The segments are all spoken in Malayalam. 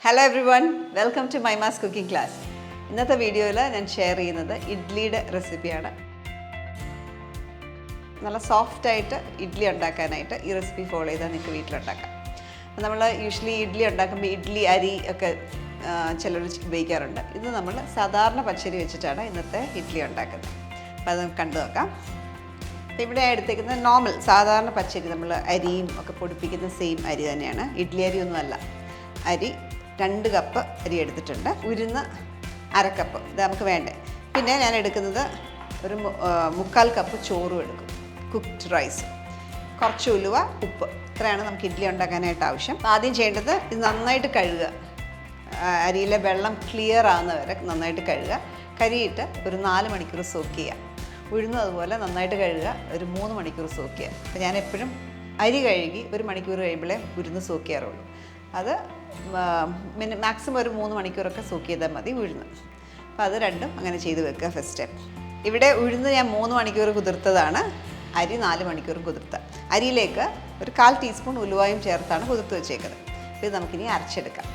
Hello everyone, welcome to Mymaa's cooking class. ഇന്നത്തെ വീഡിയോയിൽ ഞാൻ ഷെയർ ചെയ്യുന്നത് ഇഡ്ഡലിയുടെ റെസിപ്പിയാണ്. നല്ല സോഫ്റ്റായിട്ട് ഇഡ്ഡലി ഉണ്ടാക്കാനായിട്ട് ഈ റെസിപ്പി ഫോളോ ചെയ്താൽ നിങ്ങൾക്ക് വീട്ടിലുണ്ടാക്കാം. നമ്മൾ യൂഷ്വലി ഇഡ്ഡലി ഉണ്ടാക്കുമ്പോൾ ഇഡ്ഡലി അരി ഒക്കെ ചിലർ ഉപയോഗിക്കാറുണ്ട്. ഇത് നമ്മൾ സാധാരണ പച്ചരി വെച്ചിട്ടാണ് ഇന്നത്തെ ഇഡ്ഡലി ഉണ്ടാക്കുന്നത്. അപ്പോൾ അത് കണ്ടു നോക്കാം. ഇവിടെ എടുത്തേക്കുന്നത് നോർമൽ സാധാരണ പച്ചരി, നമ്മൾ അരിയും ഒക്കെ പൊടിപ്പിക്കുന്ന സെയിം അരി തന്നെയാണ്. ഇഡ്ഡലി അരി ഒന്നുമല്ല. അരി 2 കപ്പ് അരി എടുത്തിട്ടുണ്ട്. ഉഴുന്ന് 1/2 കപ്പ്, ഇത് നമുക്ക് വേണ്ടേ. പിന്നെ ഞാൻ എടുക്കുന്നത് ഒരു 3/4 കപ്പ് ചോറും എടുക്കും, കുക്ക്ഡ് റൈസ്, കുറച്ച് ഉലുവ, ഉപ്പ്. ഇത്രയാണ് നമുക്ക് ഇഡ്ഡലി ഉണ്ടാക്കാനായിട്ട് ആവശ്യം. ആദ്യം ചെയ്യേണ്ടത് ഇത് നന്നായിട്ട് കഴുകുക. അരിയിലെ വെള്ളം ക്ലിയർ ആകുന്നവരെ നന്നായിട്ട് കഴുകുക. കരിയിട്ട് ഒരു 4 മണിക്കൂർ സോക്ക് ചെയ്യുക. ഉഴുന്നും അതുപോലെ നന്നായിട്ട് കഴുകുക, ഒരു 3 മണിക്കൂർ സോക്ക് ചെയ്യുക. അപ്പോൾ ഞാൻ എപ്പോഴും അരി കഴുകി 1 മണിക്കൂർ കഴിയുമ്പോഴേ ഉഴുന്ന് സോക്ക് ചെയ്യാറുള്ളൂ. അത് മാക്സിമം ഒരു 3 മണിക്കൂറൊക്കെ സോക്ക് ചെയ്താൽ മതി ഉഴുന്ന്. അപ്പോൾ അത് രണ്ടും അങ്ങനെ ചെയ്ത് വെക്കുക ഫസ്റ്റ് സ്റ്റെപ്പ്. ഇവിടെ ഉഴുന്ന് ഞാൻ 3 മണിക്കൂർ കുതിർത്തതാണ്, അരി 4 മണിക്കൂർ കുതിർത്ത. അരിയിലേക്ക് ഒരു 1/4 ടീസ്പൂൺ ഉലുവായും ചേർത്താണ് കുതിർത്ത് വെച്ചേക്കുന്നത്. ഇത് നമുക്കിനി അരച്ചെടുക്കാം.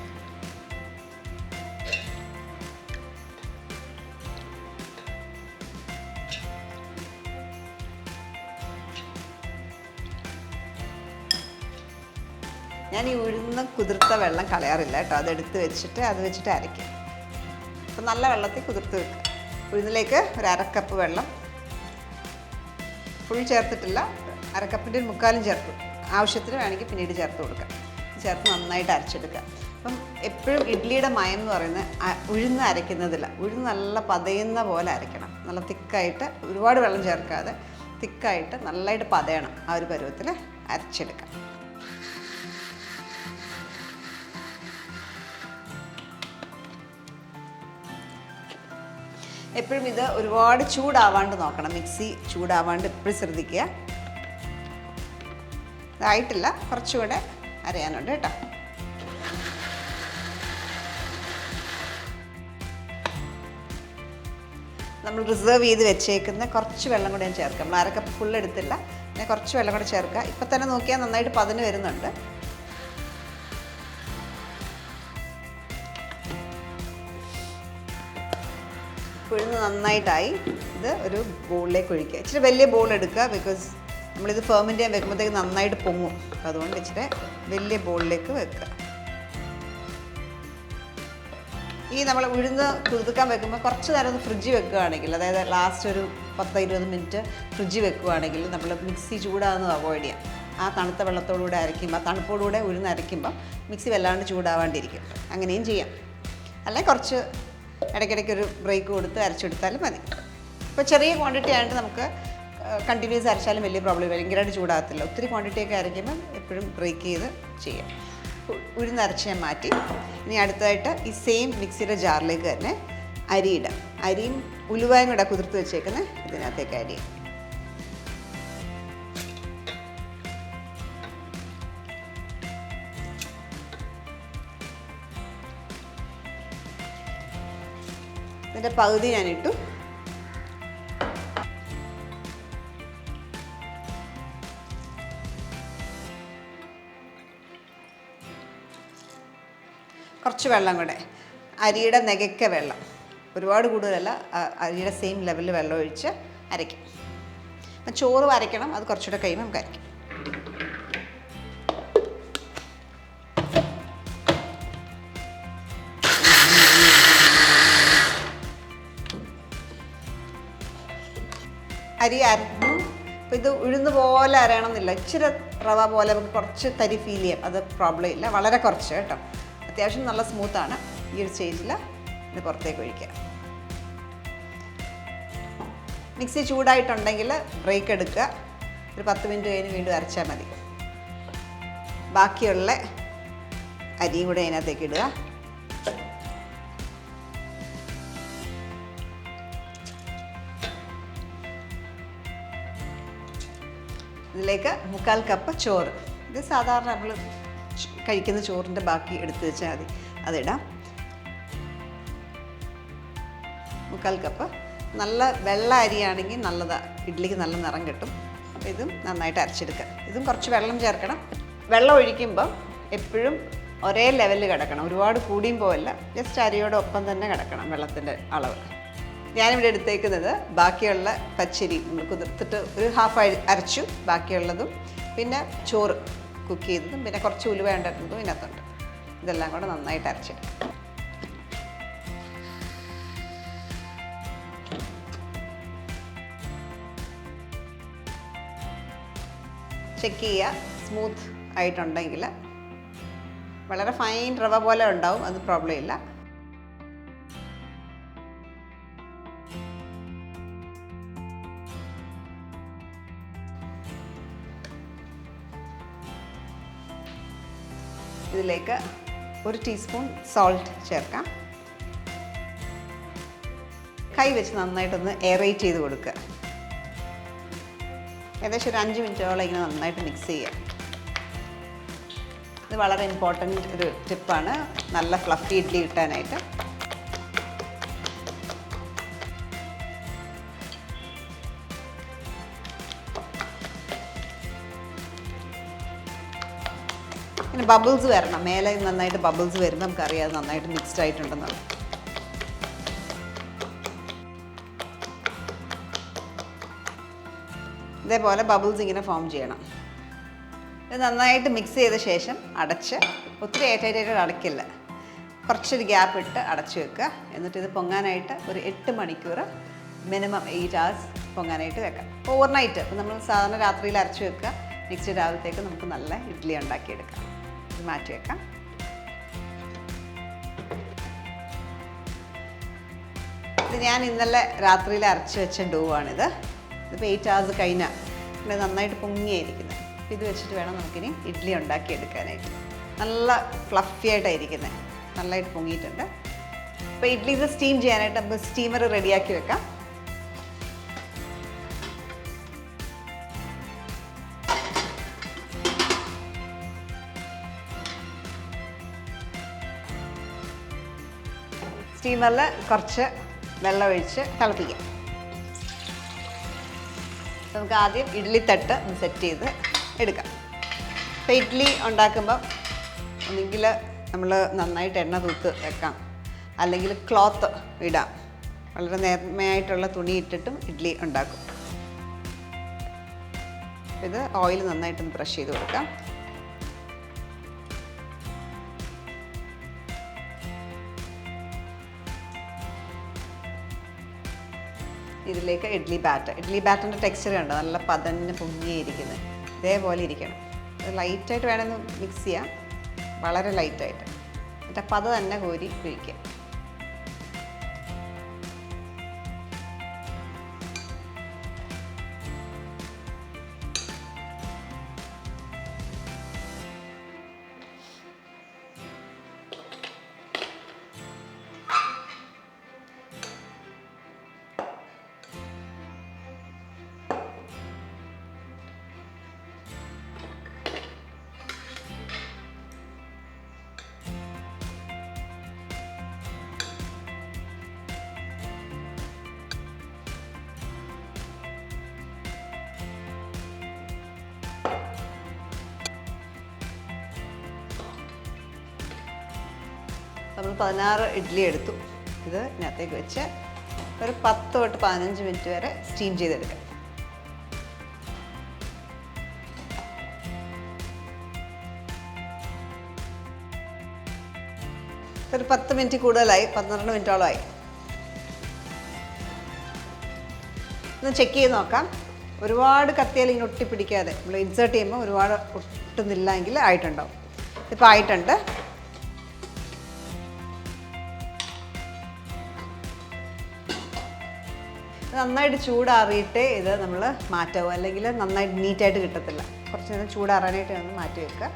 ഞാൻ ഈ ഉഴുന്ന് കുതിർത്ത വെള്ളം കളയാറില്ല കേട്ടോ, അതെടുത്ത് വെച്ചിട്ട് അരയ്ക്കും. അപ്പോൾ നല്ല വെള്ളത്തിൽ കുതിർത്ത് വെക്കുക. ഉഴുന്നിലേക്ക് ഒരു 1/2 കപ്പ് വെള്ളം, ഫുൾ ചേർത്തിട്ടില്ല, 1/2 കപ്പിൻ്റെ 1/4 ചേർക്കും. ആവശ്യത്തിന് വേണമെങ്കിൽ പിന്നീട് ചേർത്ത് കൊടുക്കാം. ചേർത്ത് നന്നായിട്ട് അരച്ചെടുക്കുക. അപ്പം എപ്പോഴും ഇഡ്ഡലിയുടെ മയം എന്ന് പറയുന്നത് ഉഴുന്ന് അരയ്ക്കുന്നതില്ല. ഉഴുന്ന് നല്ല പതയുന്ന പോലെ അരയ്ക്കണം. നല്ല തിക്കായിട്ട്, ഒരുപാട് വെള്ളം ചേർക്കാതെ തിക്കായിട്ട് നല്ലതായിട്ട് പതയണം. ആ ഒരു പരുവത്തിൽ അരച്ചെടുക്കാം. എപ്പോഴും ഇത് ഒരുപാട് ചൂടാവാണ്ട് നോക്കണം. മിക്സി ചൂടാവാണ്ട് എപ്പോഴും ശ്രദ്ധിക്കുക. ഇതായിട്ടില്ല, കുറച്ചുകൂടെ അരയാനുണ്ട് കേട്ടോ. നമ്മൾ റിസർവ് ചെയ്ത് വെച്ചേക്കുന്ന കുറച്ച് വെള്ളം കൂടെ ഞാൻ ചേർക്കാം. നമ്മൾ 1/2 കപ്പ് ഫുൾ എടുത്തില്ല, പിന്നെ കുറച്ച് വെള്ളം കൂടെ ചേർക്കുക. ഇപ്പം തന്നെ നോക്കിയാൽ നന്നായിട്ട് പതഞ്ഞ് വരുന്നുണ്ട്. ഉഴുന്ന് നന്നായിട്ടായി. ഇത് ഒരു ബൗളിലേക്ക് ഒഴിക്കുക. ഇച്ചിരി വലിയ ബൗൾ എടുക്കുക, ബിക്കോസ് നമ്മളിത് ഫെർമെൻറ്റ് ചെയ്യാൻ വെക്കുമ്പോഴത്തേക്ക് നന്നായിട്ട് പൊങ്ങും. അപ്പോൾ അതുകൊണ്ട് ഇച്ചിരി വലിയ ബൗളിലേക്ക് വെക്കുക. ഈ നമ്മൾ ഉഴുന്ന് കുതിർക്കാൻ വെക്കുമ്പോൾ കുറച്ച് നേരം ഒന്ന് ഫ്രിഡ്ജിൽ വെക്കുകയാണെങ്കിൽ, അതായത് ലാസ്റ്റ് ഒരു 10-20 മിനിറ്റ് ഫ്രിഡ്ജിൽ വെക്കുകയാണെങ്കിൽ നമ്മൾ മിക്സി ചൂടാകുന്നത് അവോയ്ഡ് ചെയ്യാം. ആ തണുത്ത വെള്ളത്തോടുകൂടെ അരയ്ക്കുമ്പോൾ, ആ തണുപ്പോടുകൂടെ ഉഴുന്ന് അരയ്ക്കുമ്പോൾ മിക്സി വല്ലാണ്ട് ചൂടാവാണ്ടിരിക്കും. അങ്ങനെയും ചെയ്യാം. അല്ലെങ്കിൽ കുറച്ച് ഇടയ്ക്കിടയ്ക്ക് ഒരു ബ്രേക്ക് കൊടുത്ത് അരച്ചെടുത്താലും മതി. ഇപ്പോൾ ചെറിയ ക്വാണ്ടിറ്റി ആയിട്ട് നമുക്ക് കണ്ടിന്യൂസ് അരച്ചാലും വലിയ പ്രോബ്ലം, ഭയങ്കരമായിട്ട് ചൂടാകത്തില്ല. ഒത്തിരി ക്വാണ്ടിറ്റിയൊക്കെ അരയ്ക്കുമ്പോൾ എപ്പോഴും ബ്രേക്ക് ചെയ്ത് ചെയ്യാം. ഉഴുന്ന് അരച്ച് ഞാൻ മാറ്റി. ഇനി അടുത്തതായിട്ട് ഈ സെയിം മിക്സിയുടെ ജാറിലേക്ക് തന്നെ അരി ഇടാം. അരിയും ഉലുവായും കൂടെ കുതിർത്ത് വെച്ചേക്കുന്നത് ഇതിനകത്തേക്ക് ആഡ് ചെയ്യാം. ഇതിൻ്റെ പകുതി ഞാനിട്ടു. കുറച്ച് വെള്ളം കൂടെ, അരിയുടെ നെകയ്ക്ക വെള്ളം, ഒരുപാട് കൂടുതലല്ല, അരിയുടെ സെയിം ലെവലിൽ വെള്ളം ഒഴിച്ച് അരയ്ക്കും. അപ്പം ചോറ് അരയ്ക്കണം, അത് കുറച്ചുകൂടെ കഴിയുമ്പോൾ നമുക്ക് അരയ്ക്കും. അരി അരഞ്ഞു. അപ്പോൾ ഇത് ഉഴുന്ന് പോലെ അരയണമെന്നില്ല, ഇച്ചിരി റവ പോലെ നമുക്ക് കുറച്ച് തരി ഫീൽ ചെയ്യാം. അത് പ്രോബ്ലം ഇല്ല, വളരെ കുറച്ച് കേട്ടോ. അത്യാവശ്യം നല്ല സ്മൂത്താണ്. ഈ ഒരു സ്റ്റേജിൽ ഇത് പുറത്തേക്ക് ഒഴിക്കുക. മിക്സി ചൂടായിട്ടുണ്ടെങ്കിൽ ബ്രേക്ക് എടുക്കുക. ഒരു 10 മിനിറ്റ് കഴിഞ്ഞ് വീണ്ടും അരച്ചാൽ മതി. ബാക്കിയുള്ള അരിയും കൂടെ അതിനകത്തേക്ക് ഇടുക. ഇതിലേക്ക് 3/4 കപ്പ് ചോറ്. ഇത് സാധാരണ നമ്മൾ കഴിക്കുന്ന ചോറിൻ്റെ ബാക്കി എടുത്ത് വെച്ചാൽ മതി, അതിടാം. 3/4 കപ്പ്. നല്ല വെള്ള അരിയാണെങ്കിൽ നല്ലതാണ്, ഇഡ്ഡലിക്ക് നല്ല നിറം കിട്ടും. അപ്പോൾ ഇതും നന്നായിട്ട് അരച്ചെടുക്കുക. ഇതും കുറച്ച് വെള്ളം ചേർക്കണം. വെള്ളം ഒഴിക്കുമ്പം എപ്പോഴും ഒരേ ലെവലിൽ കിടക്കണം, ഒരുപാട് കൂടിയും പോവല്ല, ജസ്റ്റ് അരിയോടൊപ്പം തന്നെ കിടക്കണം വെള്ളത്തിൻ്റെ അളവ്. ഞാനിവിടെ എടുത്തേക്കുന്നത് ബാക്കിയുള്ള പച്ചരി നമ്മൾ കുതിർത്തിട്ട് ഒരു ഹാഫ് അരച്ചു, ബാക്കിയുള്ളതും പിന്നെ ചോറ് കുക്ക് ചെയ്തതും പിന്നെ കുറച്ച് ഉലുവ ഉണ്ടായിരുന്നതും ഇതിനകത്തുണ്ട്. ഇതെല്ലാം കൂടെ നന്നായിട്ട് അരച്ചെടുക്കും. ചെക്ക് ചെയ്യുക, സ്മൂത്ത് ആയിട്ടുണ്ടെങ്കിൽ. വളരെ ഫൈൻ റവ പോലെ ഉണ്ടാവും, അത് പ്രോബ്ലം ഇല്ല. ഇതിലേക്ക് 1 ടീസ്പൂൺ സോൾട്ട് ചേർക്കാം. കൈ വെച്ച് നന്നായിട്ടൊന്ന് എയറേറ്റ് ചെയ്ത് കൊടുക്കുക. ഏകദേശം ഒരു 5 മിനിറ്റോളം ഇങ്ങനെ നന്നായിട്ട് മിക്സ് ചെയ്യുക. ഇത് വളരെ ഇമ്പോർട്ടൻ്റ് ഒരു ടിപ്പാണ് നല്ല ഫ്ലഫി ഇഡ്ഡലി കിട്ടാനായിട്ട്. ഇങ്ങനെ ബബിൾസ് വരണം, മേലെ നന്നായിട്ട് ബബിൾസ് വരുമ്പോൾ നമുക്കറിയാം അത് നന്നായിട്ട് മിക്സ്ഡ് ആയിട്ടുണ്ടെന്നുള്ളത്. ഇതേപോലെ ബബിൾസ് ഇങ്ങനെ ഫോം ചെയ്യണം. ഇത് നന്നായിട്ട് മിക്സ് ചെയ്ത ശേഷം അടച്ച്, ഒത്തിരി ഏറ്റായിട്ട് അടയ്ക്കില്ല, കുറച്ചൊരു ഗ്യാപ്പ് ഇട്ട് അടച്ചു വെക്കുക. എന്നിട്ട് ഇത് പൊങ്ങാനായിട്ട് ഒരു 8 മണിക്കൂർ മിനിമം 8 hours പൊങ്ങാനായിട്ട് വെക്കാം. ഓവർനൈറ്റ് ഇപ്പം നമ്മൾ സാധാരണ രാത്രിയിൽ അരച്ച് വെക്കുക, നെക്സ്റ്റ് രാവിലത്തേക്ക് നമുക്ക് നല്ല ഇഡ്ഡലി ഉണ്ടാക്കിയെടുക്കാം. ഇത് മാറ്റി വെക്കാം. ഇത് ഞാൻ ഇന്നലെ രാത്രിയിൽ അരച്ച് വെച്ച ഡോ ആണിത്. ഇതിപ്പോൾ 8 hours കഴിഞ്ഞാൽ ഇവിടെ നന്നായിട്ട് പൊങ്ങിയായിരിക്കുന്നത്. അപ്പോൾ ഇത് വെച്ചിട്ട് വേണം നമുക്കിനി ഇഡ്ഡലി ഉണ്ടാക്കിയെടുക്കാനായിട്ട്. നല്ല ഫ്ലഫി ആയിട്ടായിരിക്കുന്നത്, നല്ലതായിട്ട് പൊങ്ങിയിട്ടുണ്ട്. അപ്പോൾ ഇഡ്ഡലി ഇത് സ്റ്റീം ചെയ്യാനായിട്ട് നമുക്ക് സ്റ്റീമർ റെഡിയാക്കി വെക്കാം. സ്റ്റീമറിൽ കുറച്ച് വെള്ളം ഒഴിച്ച് തിളപ്പിക്കാം. നമുക്ക് ആദ്യം ഇഡ്ഡലി തട്ട് ഒന്ന് സെറ്റ് ചെയ്ത് എടുക്കാം. അപ്പോൾ ഇഡ്ഡലി ഉണ്ടാക്കുമ്പോൾ ഒന്നെങ്കിൽ നമ്മൾ നന്നായിട്ട് എണ്ണ തൂത്ത് വെക്കാം, അല്ലെങ്കിൽ ക്ലോത്ത് ഇടാം. വളരെ നേർമയായിട്ടുള്ള തുണി ഇട്ടിട്ടും ഇഡ്ഡലി ഉണ്ടാക്കും. ഇത് ഓയിൽ നന്നായിട്ടൊന്ന് ബ്രഷ് ചെയ്ത് കൊടുക്കാം. ഇതിലേക്ക് ഇഡ്ഡലി ബാറ്ററിൻ്റെ ടെക്സ്ചർ കണ്ടോ, നല്ല പതഞ്ഞ് പൊങ്ങിയിരിക്കുന്നത്, ഇതേപോലെ ഇരിക്കണം. ഇത് ലൈറ്റായിട്ട് വേണമെന്ന് മിക്സ് ചെയ്യാം, വളരെ ലൈറ്റായിട്ട്. എന്നിട്ട് പത തന്നെ കോരി ഒഴിക്കുക. നമ്മൾ 16 ഇഡ്ഡലി എടുത്തു. ഇത് ഇതിനകത്തേക്ക് വെച്ച് ഒരു 10 തൊട്ട് 15 മിനിറ്റ് വരെ സ്റ്റീം ചെയ്തെടുക്കാം. ഒരു 10 മിനിറ്റ് കൂടുതലായി, 12 മിനിറ്റോളമായി. ഒന്ന് ചെക്ക് ചെയ്ത് നോക്കാം. ഒരുപാട് കത്തിയാൽ ഇങ്ങനെ ഒട്ടിപ്പിടിക്കാതെ നമ്മൾ ഇൻസേർട്ട് ചെയ്യുമ്പോൾ ഒരുപാട് ഒട്ടുന്നില്ല എങ്കിൽ ആയിട്ടുണ്ടാവും. ഇപ്പോൾ ആയിട്ടുണ്ട്. നന്നായിട്ട് ചൂടാറിയിട്ട് ഇത് നമ്മൾ മാറ്റാവും, അല്ലെങ്കിൽ നന്നായിട്ട് നീറ്റായിട്ട് കിട്ടത്തില്ല. കുറച്ച് നേരം ചൂടാറാനായിട്ട് ഒന്ന് മാറ്റി വെക്കുക.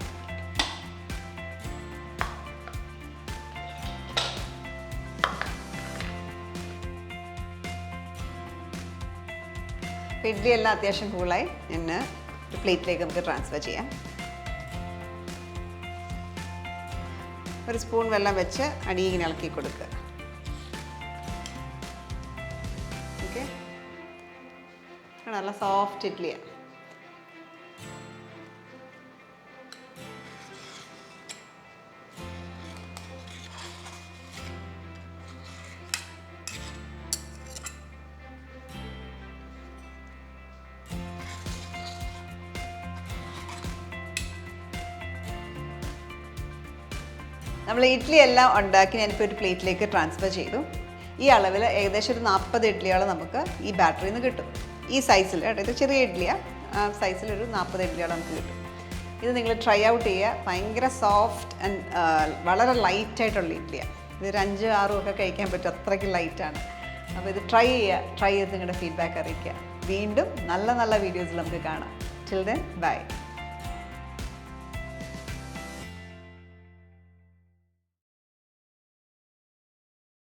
ഇഡ്ഡലി എല്ലാം അത്യാവശ്യം കൂളായി. പിന്നെ ഒരു പ്ലേറ്റിലേക്ക് നമുക്ക് ട്രാൻസ്ഫർ ചെയ്യാം. ഒരു സ്പൂൺ വെള്ളം വെച്ച് അടി ഇങ്ങനെ ഇളക്കി കൊടുക്കുക. ഓക്കെ, നല്ല സോഫ്റ്റ് ഇഡ്ഡലിയാണ്. നമ്മൾ ഇഡ്ഡലി എല്ലാം ഉണ്ടാക്കി ഞാനിപ്പോൾ ഒരു പ്ലേറ്റിലേക്ക് ട്രാൻസ്ഫർ ചെയ്തു. ഈ അളവിൽ ഏകദേശം ഒരു 40 ഇഡ്ഡലിയോളം നമുക്ക് ഈ ബാറ്ററിയിൽ നിന്ന് കിട്ടും. ഈ സൈസിൽ കേട്ടോ, ഇത് ചെറിയ ഇഡ്ഡലിയാണ്, ആ സൈസിലൊരു 40 ഇഡ്ഡലിയോളം നമുക്ക് കിട്ടും. ഇത് നിങ്ങൾ ട്രൈ ഔട്ട് ചെയ്യുക. ഭയങ്കര സോഫ്റ്റ് ആൻഡ് വളരെ ലൈറ്റായിട്ടുള്ള ഇഡ്ഡലിയാണ്. ഇതൊരു 5-6 ഒക്കെ കഴിക്കാൻ പറ്റും, അത്രയ്ക്ക് ലൈറ്റാണ്. അപ്പോൾ ഇത് ട്രൈ ചെയ്ത് നിങ്ങളുടെ ഫീഡ്ബാക്ക് അറിയിക്കുക. വീണ്ടും നല്ല നല്ല വീഡിയോസിൽ നമുക്ക് കാണാം. Till then bye.